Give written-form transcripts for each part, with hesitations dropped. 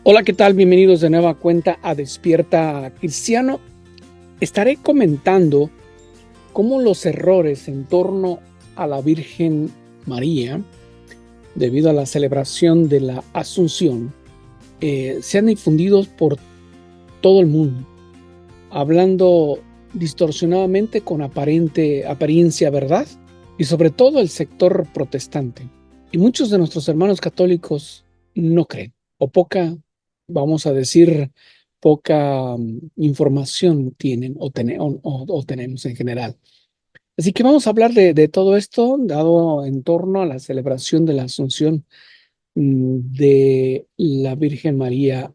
Hola, ¿qué tal? Bienvenidos de nueva cuenta a Despierta Cristiano. Estaré comentando cómo los errores en torno a la Virgen María, debido a la celebración de la Asunción, se han difundido por todo el mundo, hablando distorsionadamente con apariencia verdad, y sobre todo el sector protestante. Y muchos de nuestros hermanos católicos no creen, o vamos a decir, poca información tienen o tenemos en general. Así que vamos a hablar de todo esto, dado en torno a la celebración de la Asunción de la Virgen María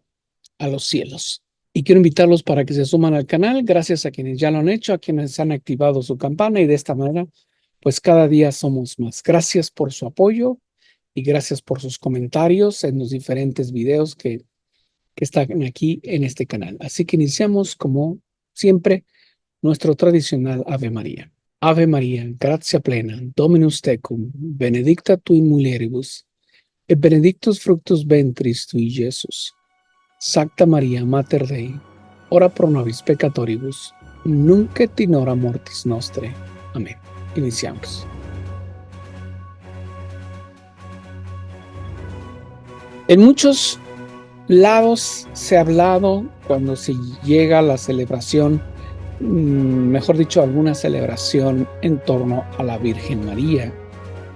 a los cielos. Y quiero invitarlos para que se suman al canal, gracias a quienes ya lo han hecho, a quienes han activado su campana, y de esta manera, pues cada día somos más. Gracias por su apoyo y gracias por sus comentarios en los diferentes videos que están aquí en este canal. Así que iniciamos, como siempre, nuestro tradicional Ave María. Ave María, gratia plena, Dominus tecum, benedicta tu in mulieribus, et benedictus fructus ventris tui, Iesus. Sancta Maria, Mater Dei, ora pro nobis peccatoribus, nunc et in hora mortis nostre. Amén. Iniciamos. En muchos lados se ha hablado cuando se llega a la celebración, mejor dicho, alguna celebración en torno a la Virgen María,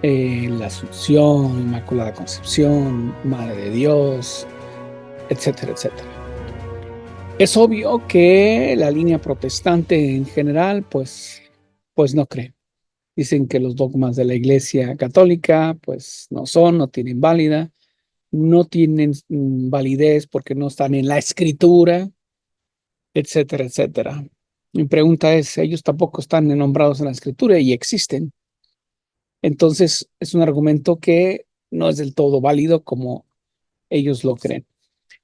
la Asunción, Inmaculada Concepción, Madre de Dios, etcétera, etcétera. Es obvio que la línea protestante en general, pues no cree. Dicen que los dogmas de la Iglesia Católica, pues no tienen válida, no tienen validez porque no están en la Escritura, etcétera, etcétera. Mi pregunta es, ellos tampoco están nombrados en la Escritura y existen. Entonces, es un argumento que no es del todo válido como ellos lo creen.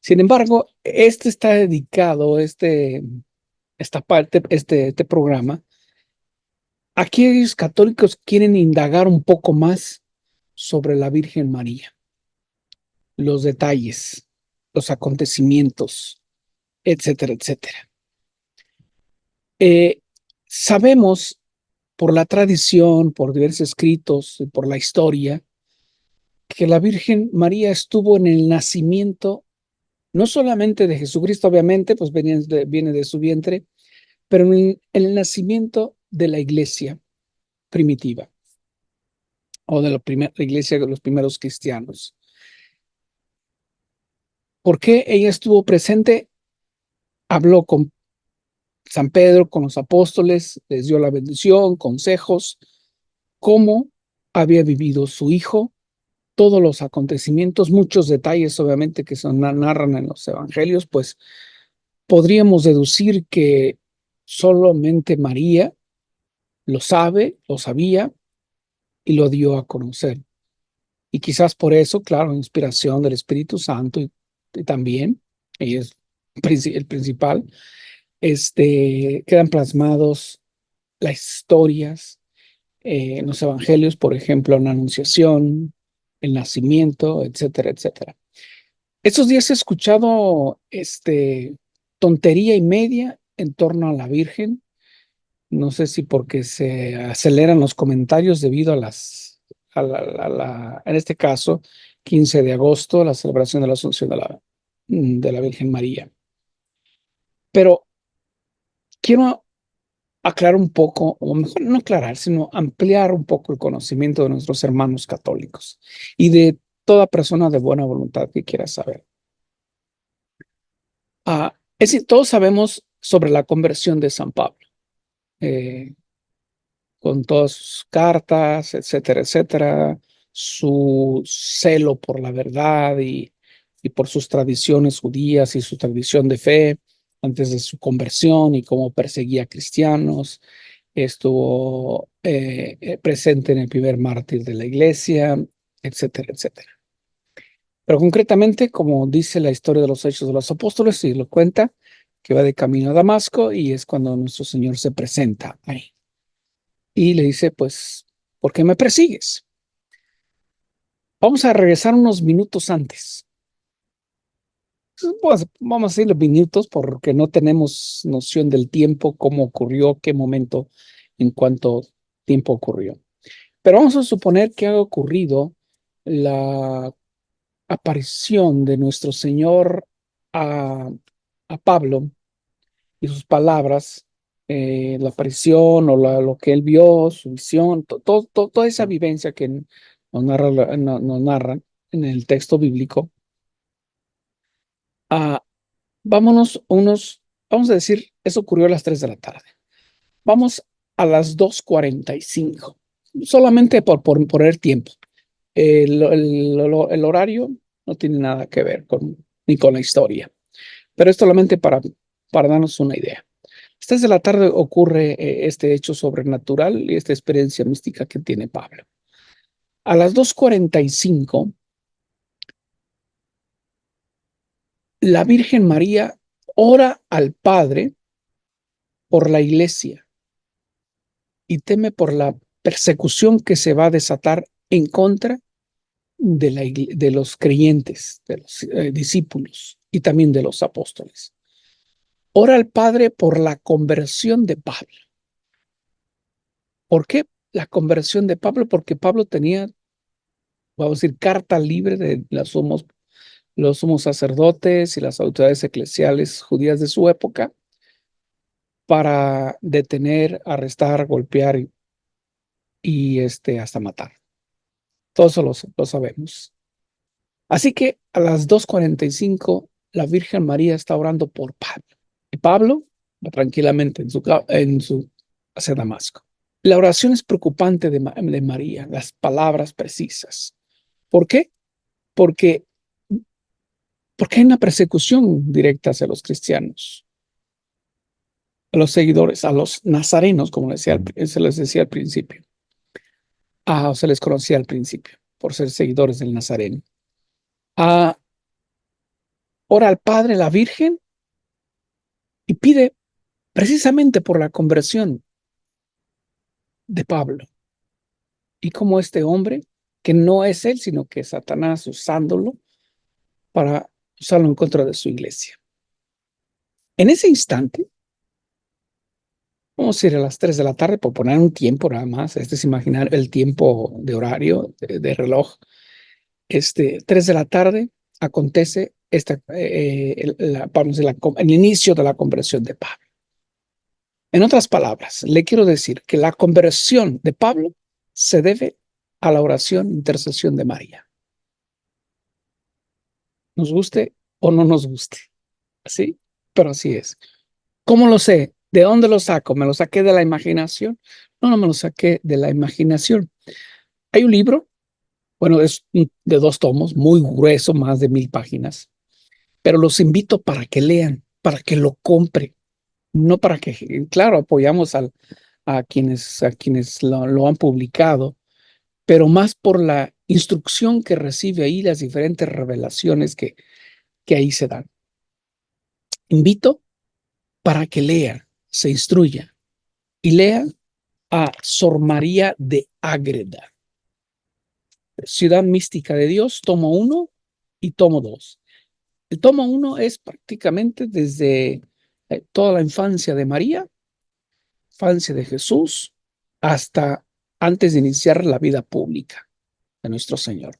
Sin embargo, está dedicado, esta parte, este programa, a aquellos católicos quieren indagar un poco más sobre la Virgen María, los detalles, los acontecimientos, etcétera, etcétera. Sabemos por la tradición, por diversos escritos, por la historia, que la Virgen María estuvo en el nacimiento, no solamente de Jesucristo, obviamente, pues viene de su vientre, pero en el nacimiento de la iglesia primitiva, o de la iglesia de los primeros cristianos. ¿Por qué ella estuvo presente? Habló con San Pedro, con los apóstoles, les dio la bendición, consejos, cómo había vivido su hijo, todos los acontecimientos, muchos detalles obviamente que se narran en los evangelios, pues podríamos deducir que solamente María lo sabe, lo sabía y lo dio a conocer. Y quizás por eso, claro, inspiración del Espíritu Santo y también, y es el principal, quedan plasmados las historias en los evangelios, por ejemplo, en la Anunciación, el nacimiento, etcétera, etcétera. Estos días he escuchado tontería y media en torno a la Virgen. No sé si porque se aceleran los comentarios debido en este caso, 15 de agosto, la celebración de la Asunción de la Virgen María. Pero quiero aclarar un poco, o mejor no aclarar, sino ampliar un poco el conocimiento de nuestros hermanos católicos y de toda persona de buena voluntad que quiera saber. Es decir, todos sabemos sobre la conversión de San Pablo, con todas sus cartas, etcétera, etcétera, su celo por la verdad y por sus tradiciones judías y su tradición de fe antes de su conversión y cómo perseguía a cristianos. Estuvo presente en el primer mártir de la iglesia, etcétera, etcétera. Pero concretamente, como dice la historia de los Hechos de los Apóstoles, y lo cuenta, que va de camino a Damasco y es cuando nuestro Señor se presenta ahí. Y le dice, pues, ¿por qué me persigues? Vamos a regresar unos minutos antes. Pues vamos a decir los minutos porque no tenemos noción del tiempo, cómo ocurrió, qué momento, en cuánto tiempo ocurrió. Pero vamos a suponer que ha ocurrido la aparición de nuestro Señor a, a Pablo y sus palabras, la aparición o lo que él vio, su visión, toda esa vivencia que nos narran en el texto bíblico. Ah, vamos a decir, eso ocurrió a las 3 de la tarde. Vamos a las 2:45, solamente por poner tiempo. El horario no tiene nada que ver ni con la historia, pero es solamente para darnos una idea. A las 3 de la tarde ocurre este hecho sobrenatural y esta experiencia mística que tiene Pablo. A las 2:45, la Virgen María ora al Padre por la iglesia y teme por la persecución que se va a desatar en contra de los creyentes, de los discípulos y también de los apóstoles. Ora al Padre por la conversión de Pablo. ¿Por qué la conversión de Pablo? Porque Pablo tenía, vamos a decir, carta libre de los sumos sacerdotes y las autoridades eclesiales judías de su época para detener, arrestar, golpear y hasta matar. Todo eso lo sabemos. Así que a las 2:45 la Virgen María está orando por Pablo. Y Pablo va tranquilamente hacia Damasco. La oración es preocupante de María, las palabras precisas. ¿Por qué? Porque, porque hay una persecución directa hacia los cristianos, a los seguidores, a los nazarenos, como se les decía al principio. O se les conocía al principio, por ser seguidores del Nazareno. Ora al Padre, la Virgen, y pide precisamente por la conversión de Pablo. Y como este hombre, que no es él, sino que es Satanás usándolo para usarlo en contra de su iglesia. En ese instante, vamos a ir a las 3 de la tarde, por poner un tiempo nada más, es imaginar el tiempo de horario, de reloj. 3 de la tarde, acontece el inicio de la conversión de Pablo. En otras palabras, le quiero decir que la conversión de Pablo se debe a la oración, intercesión de María. Nos guste o no nos guste, ¿sí? Pero así es. ¿Cómo lo sé? ¿De dónde lo saco? ¿Me lo saqué de la imaginación? No, no me lo saqué de la imaginación. Hay un libro, bueno, es de 2 tomos, muy grueso, más de 1000 páginas, pero los invito para que lean, para que lo compren, no para que, claro, apoyamos a quienes lo han publicado, pero más por la instrucción que recibe ahí, las diferentes revelaciones que ahí se dan. Invito para que lea, se instruya y lea a Sor María de Ágreda, Ciudad Mística de Dios, tomo 1 y tomo 2. El tomo 1 es prácticamente desde toda la infancia de María, infancia de Jesús, hasta antes de iniciar la vida pública de nuestro Señor.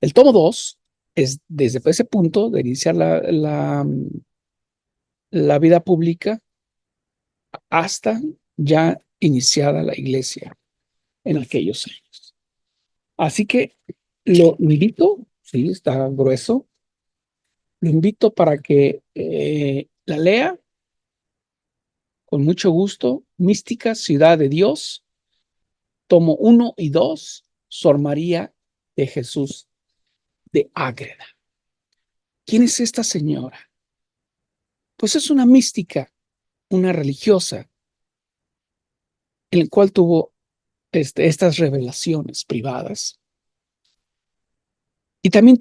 El tomo 2 es desde ese punto de iniciar la vida pública hasta ya iniciada la iglesia en aquellos años. Así que lo invito, sí, está grueso, lo invito para que la lea con mucho gusto. Mística, Ciudad de Dios, tomo 1 y 2, Sor María de Jesús de Ágreda. ¿Quién es esta señora? Pues es una mística, una religiosa, en la cual tuvo estas revelaciones privadas. Y también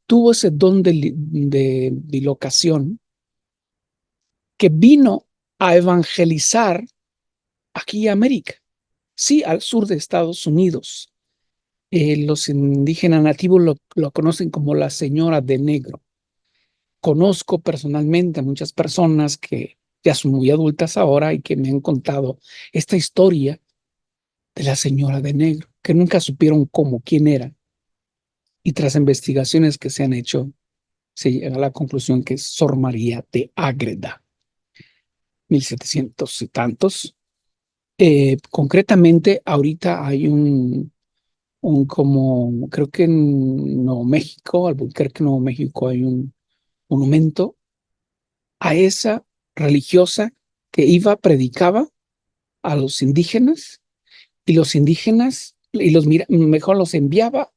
tuvo ese don de bilocación que vino a evangelizar aquí a América, sí, al sur de Estados Unidos. Los indígenas nativos lo conocen como la señora de negro. conozco personalmente a muchas personas que ya son muy adultas ahora y que me han contado esta historia de la señora de negro, que nunca supieron cómo, quién era. Y tras investigaciones que se han hecho, se llega a la conclusión que es Sor María de Ágreda, 1700 y tantos. Concretamente, ahorita hay como, creo que en Nuevo México, Albuquerque, Nuevo México, hay un monumento a esa religiosa que iba, predicaba a los indígenas y los indígenas, mejor los enviaba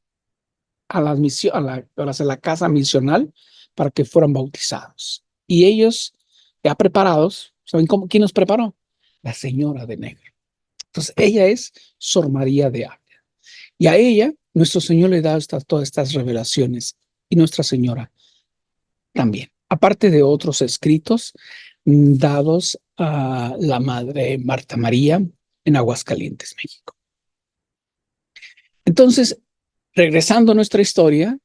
a la misión, a la casa misional para que fueran bautizados. Y ellos, ya preparados, ¿saben quién los preparó? La señora de negro. Entonces, ella es Sor María de Ávila. Y a ella, nuestro Señor le da todas estas revelaciones y Nuestra Señora también. Aparte de otros escritos dados a la Madre Marta María en Aguascalientes, México. Entonces, regresando a nuestra historia,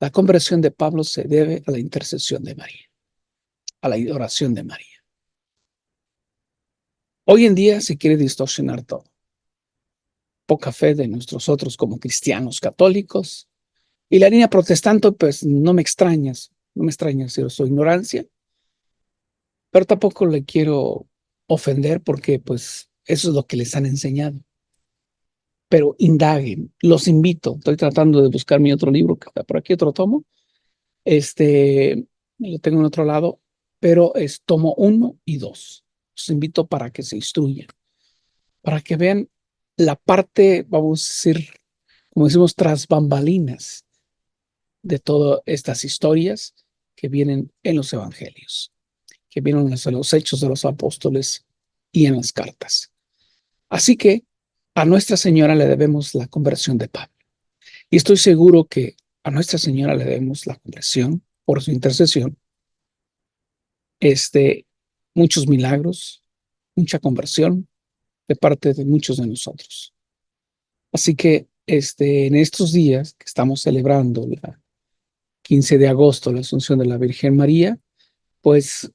la conversión de Pablo se debe a la intercesión de María, a la oración de María. Hoy en día se quiere distorsionar todo. Poca fe de nosotros como cristianos católicos. Y la línea protestante, pues no me extrañas su ignorancia, pero tampoco le quiero ofender porque pues eso es lo que les han enseñado. Pero indaguen, los invito. Estoy tratando de buscar mi otro libro, que está por aquí, otro tomo. Lo tengo en otro lado, pero es tomo 1 y 2. Los invito para que se instruyan, para que vean la parte, vamos a decir, como decimos, tras bambalinas de todas estas historias que vienen en los evangelios, que vienen en los hechos de los apóstoles y en las cartas. Así que a Nuestra Señora le debemos la conversión de Pablo. Y estoy seguro que a Nuestra Señora le debemos la conversión por su intercesión, muchos milagros, mucha conversión de parte de muchos de nosotros. Así que en estos días que estamos celebrando la 15 de agosto, la Asunción de la Virgen María, pues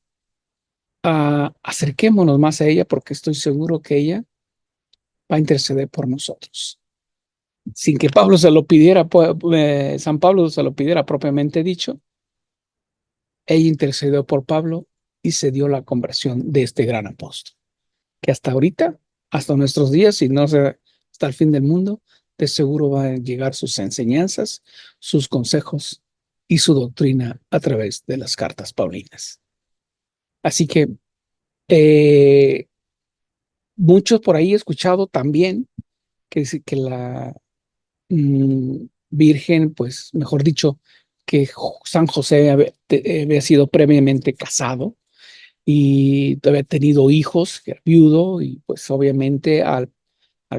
acerquémonos más a ella porque estoy seguro que ella va a interceder por nosotros. Sin que Pablo se lo pidiera, San Pablo se lo pidiera propiamente dicho, ella intercedió por Pablo y se dio la conversión de este gran apóstol, que hasta ahorita, hasta nuestros días, y no sé, hasta el fin del mundo, de seguro va a llegar sus enseñanzas, sus consejos y su doctrina a través de las cartas paulinas. Así que muchos por ahí he escuchado también que la Virgen, pues mejor dicho, que San José había sido previamente casado y había tenido hijos, que era viudo, y pues obviamente al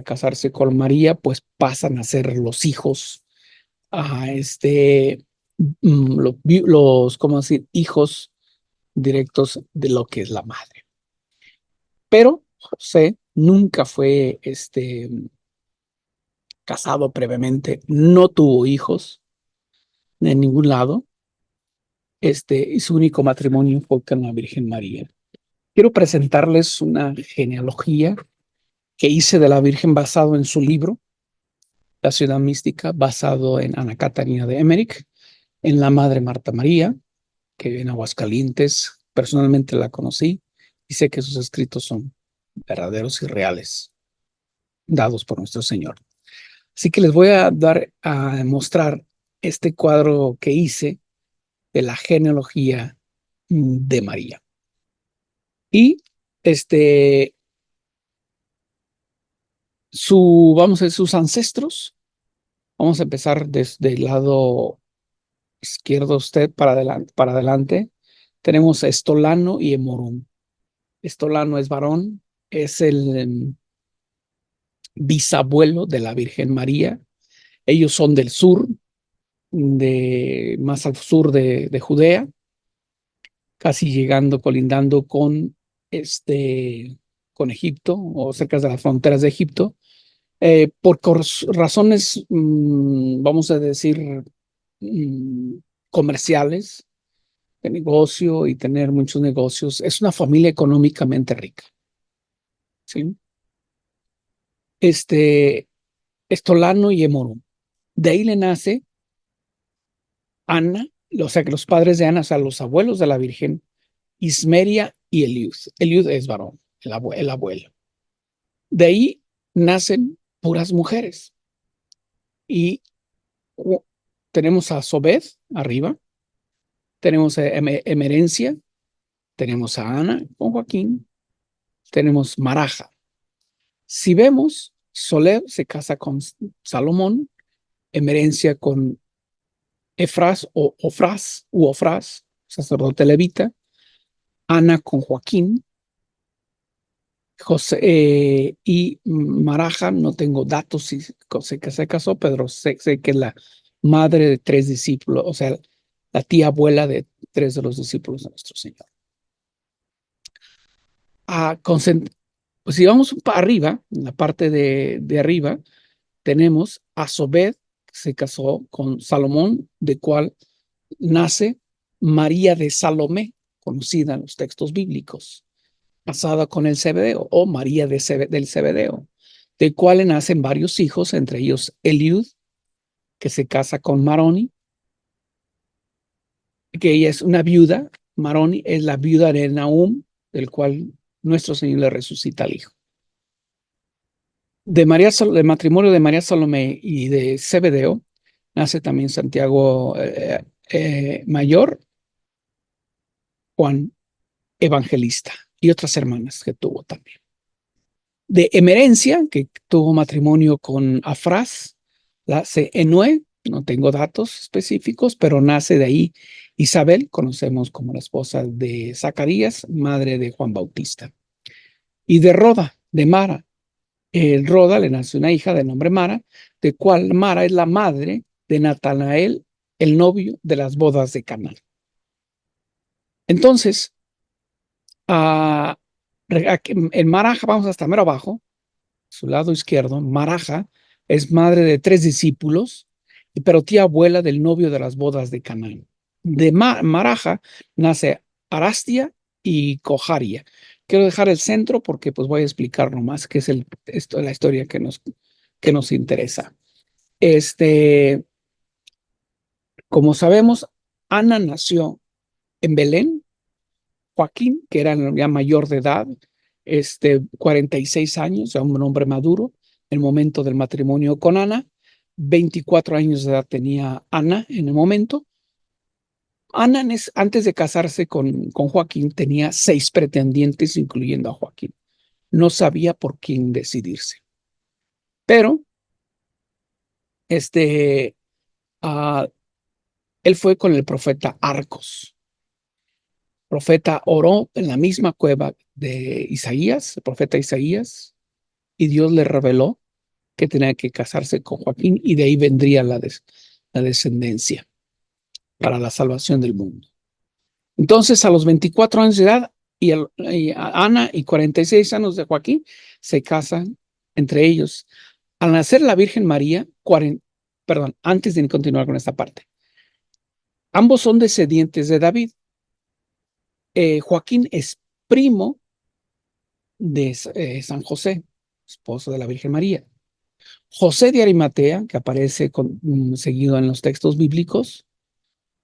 casarse con María, pues pasan a ser los hijos, a ¿cómo decir? Hijos directos de lo que es la madre. Pero José nunca fue casado previamente, no tuvo hijos en ningún lado, y su único matrimonio fue con la Virgen María. Quiero presentarles una genealogía que hice de la Virgen basado en su libro, La Ciudad Mística, basado en Ana Catarina de Emmerich, en la Madre Marta María, que vive en Aguascalientes. Personalmente la conocí y sé que sus escritos son verdaderos y reales, dados por nuestro Señor. Así que les voy a mostrar este cuadro que hice de la genealogía de María. Y vamos a ver sus ancestros. Vamos a empezar desde el lado izquierdo usted para adelante. Tenemos a Estolano y Emorún. Estolano es varón, es el bisabuelo de la Virgen María. Ellos son del sur, más al sur de Judea, casi colindando con Egipto o cerca de las fronteras de Egipto. Por razones, vamos a decir, comerciales, de negocio y tener muchos negocios. Es una familia económicamente rica, ¿sí? Estolano y Emorum. De ahí le nace Ana, o sea, que los padres de Ana, o sea, los abuelos de la Virgen, Ismeria y Eliud. Eliud es varón, el abuelo. De ahí nacen puras mujeres. Y tenemos a Sobed arriba, tenemos a Emerencia, tenemos a Ana con Joaquín, tenemos Maraja. Si vemos, Soler se casa con Salomón, Emerencia con Efras o Ofrás, sacerdote levita, Ana con Joaquín, José y Maraja, no tengo datos si sé que se casó, pero sé que es la madre de 3 discípulos, o sea, la tía abuela de 3 de los discípulos de nuestro Señor. Pues si vamos para arriba, en la parte de arriba, tenemos a Sobed, que se casó con Salomón, de cual nace María de Salomé, conocida en los textos bíblicos, casada con el Zebedeo, o María del Zebedeo, del cual le nacen varios hijos, entre ellos Eliud, que se casa con Maroni, que ella es una viuda. Maroni es la viuda de Nahum, del cual nuestro Señor le resucita al hijo. De matrimonio de María Salomé y de Zebedeo, nace también Santiago Mayor, Juan Evangelista y otras hermanas que tuvo también. De Emerencia, que tuvo matrimonio con Afras, nace Enue, no tengo datos específicos, pero nace de ahí Isabel, conocemos como la esposa de Zacarías, madre de Juan Bautista. Y de Roda, de Mara, Roda le nace una hija de nombre Mara, de cual Mara es la madre de Natanael, el novio de las bodas de Caná. Entonces, en Maraja, vamos hasta mero abajo, su lado izquierdo, Maraja es madre de 3 discípulos, pero tía abuela del novio de las bodas de Canaán. De Maraja nace Arastia y Cojaria. Quiero dejar el centro porque pues voy a explicar nomás qué es la historia que nos interesa. Como sabemos, Ana nació en Belén. Joaquín, que era ya mayor de edad, 46 años, ya un hombre maduro, en el momento del matrimonio con Ana. 24 años de edad tenía Ana en el momento. Ana, antes de casarse con Joaquín, tenía 6 pretendientes, incluyendo a Joaquín. No sabía por quién decidirse. Pero él fue con el profeta Arcos. El profeta oró en la misma cueva de Isaías, el profeta Isaías, y Dios le reveló que tenía que casarse con Joaquín y de ahí vendría la descendencia para la salvación del mundo. Entonces, a los 24 años de edad, y Ana y 46 años de Joaquín se casan entre ellos. Al nacer la Virgen María, antes de continuar con esta parte, ambos son descendientes de David. Joaquín es primo de San José, esposo de la Virgen María. José de Arimatea, que aparece seguido en los textos bíblicos,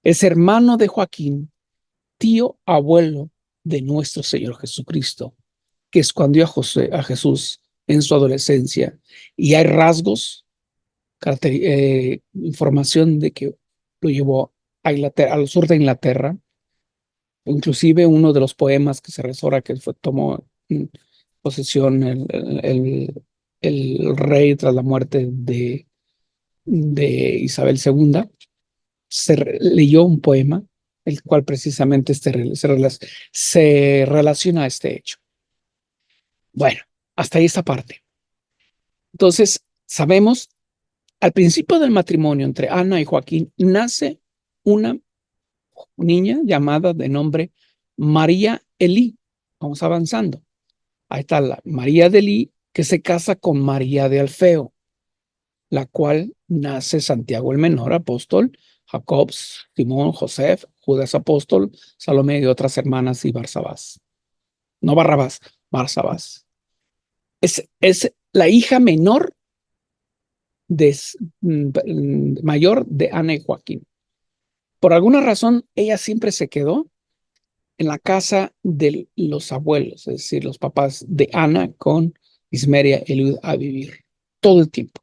es hermano de Joaquín, tío abuelo de nuestro Señor Jesucristo, que escondió a Jesús en su adolescencia. Y hay rasgos, información de que lo llevó a Inglaterra, al sur de Inglaterra. Inclusive uno de los poemas que se resora que tomó posesión el rey tras la muerte de Isabel II, leyó un poema, el cual precisamente se relaciona a este hecho. Bueno, hasta ahí esta parte. Entonces, sabemos, al principio del matrimonio entre Ana y Joaquín, nace una niña llamada de nombre María Elí. Vamos avanzando. Ahí está la María de Elí, que se casa con María de Alfeo. la cual nace Santiago el Menor, apóstol, Jacob, Simón, José, Judas apóstol, Salomé y otras hermanas y Barsabás. No Barrabás, Barsabás. Es la hija menor mayor de Ana y Joaquín. Por alguna razón, ella siempre se quedó en la casa de los abuelos, es decir, los papás de Ana con Ismeria Eliud a vivir todo el tiempo.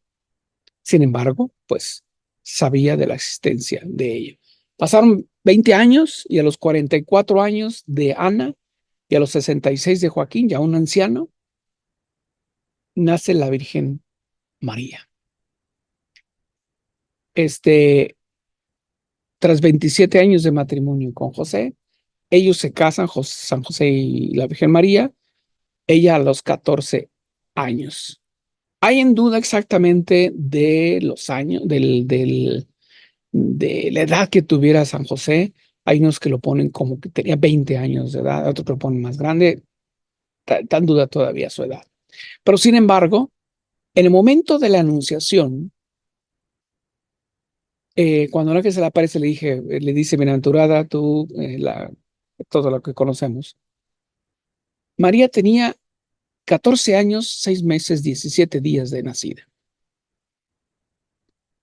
Sin embargo, pues sabía de la existencia de ella. Pasaron 20 años y a los 44 años de Ana y a los 66 de Joaquín, ya un anciano, nace la Virgen María. Tras 27 años de matrimonio con José, ellos se casan, San José y la Virgen María, ella a los 14 años. Hay en duda exactamente de los años, de la edad que tuviera San José. Hay unos que lo ponen como que tenía 20 años de edad, otros que lo ponen más grande. Está en duda todavía su edad. Pero sin embargo, en el momento de la anunciación, cuando la que se le aparece, le dice, bienaventurada tú, todo lo que conocemos. María tenía 14 años, 6 meses, 17 días de nacida.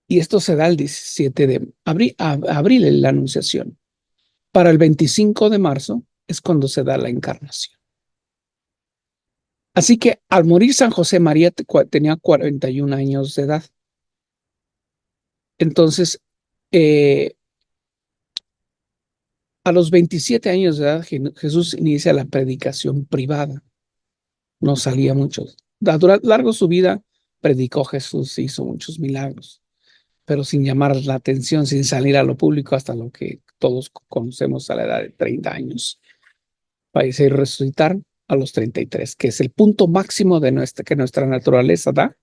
Y esto se da el 17 de abril en la anunciación. Para el 25 de marzo es cuando se da la encarnación. Así que al morir San José, María tenía 41 años de edad. Entonces, a los 27 años de edad, Jesús inicia la predicación privada. No salía mucho. Largo su vida, predicó Jesús, hizo muchos milagros, pero sin llamar la atención, sin salir a lo público hasta lo que todos conocemos a la edad de 30 años. Fallecer y resucitar a los 33, que es el punto máximo que nuestra naturaleza da,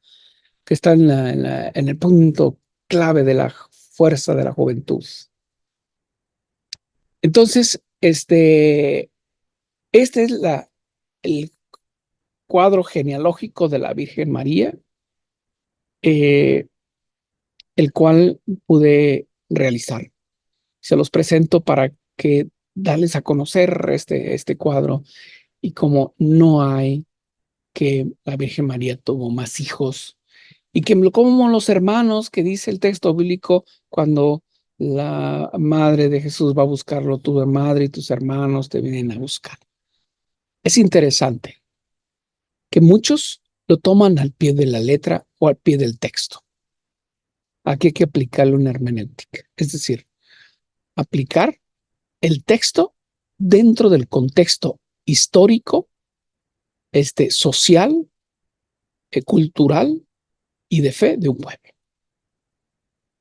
que está en el punto clave de la fuerza de la juventud. Entonces, este es el cuadro genealógico de la Virgen María, el cual pude realizar. Se los presento para que darles a conocer este cuadro y como no hay que la Virgen María tuvo más hijos y que como los hermanos que dice el texto bíblico cuando la madre de Jesús va a buscarlo, tu madre y tus hermanos te vienen a buscar. Es interesante que muchos lo toman al pie de la letra o al pie del texto. Aquí hay que aplicarle una hermenéutica, es decir, aplicar el texto dentro del contexto histórico, social, cultural y de fe de un pueblo.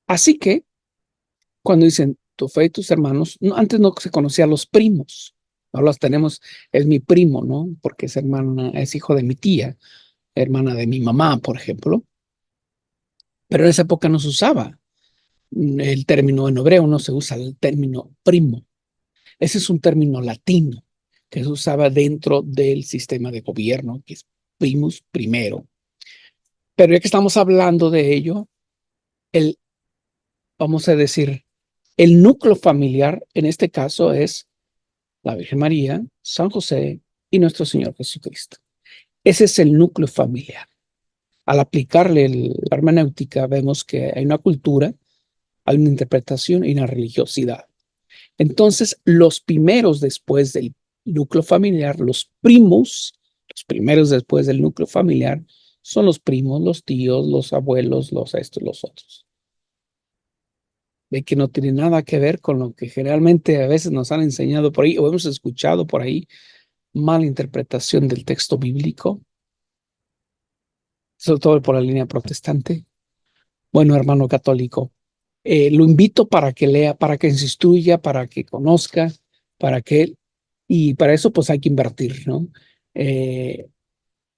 Así que cuando dicen tu fe y tus hermanos, antes no se conocían los primos. Ahora los tenemos, es mi primo, ¿no? Porque es hermana, es hijo de mi tía, hermana de mi mamá, por ejemplo. Pero en esa época no se usaba el término en hebreo, no se usa el término primo. Ese es un término latino que se usaba dentro del sistema de gobierno, que es primus, primero. Pero ya que estamos hablando de ello, vamos a decir, el núcleo familiar en este caso es la Virgen María, San José y nuestro Señor Jesucristo. Ese es el núcleo familiar. Al aplicarle la hermenéutica, vemos que hay una cultura, hay una interpretación y una religiosidad. Entonces, los primeros después del núcleo familiar, los primeros después del núcleo familiar, son los primos, los tíos, los abuelos, los otros. De que no tiene nada que ver con lo que generalmente a veces nos han enseñado por ahí o hemos escuchado por ahí, mala interpretación del texto bíblico, sobre todo por la línea protestante. Bueno, hermano católico, lo invito para que lea, para que se instruya, para que conozca, y para eso pues hay que invertir, ¿no?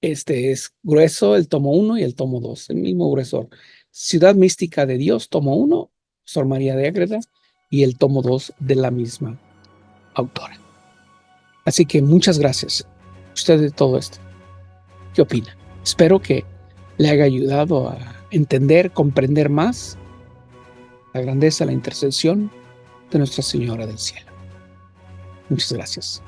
Este es grueso, el tomo 1 y el tomo 2, el mismo gruesor. Ciudad Mística de Dios, tomo 1, Sor María de Ágreda, y el tomo 2 de la misma autora. Así que muchas gracias. Usted de todo esto, ¿qué opina? Espero que le haya ayudado a entender, comprender más la grandeza, la intercesión de Nuestra Señora del Cielo. Muchas gracias.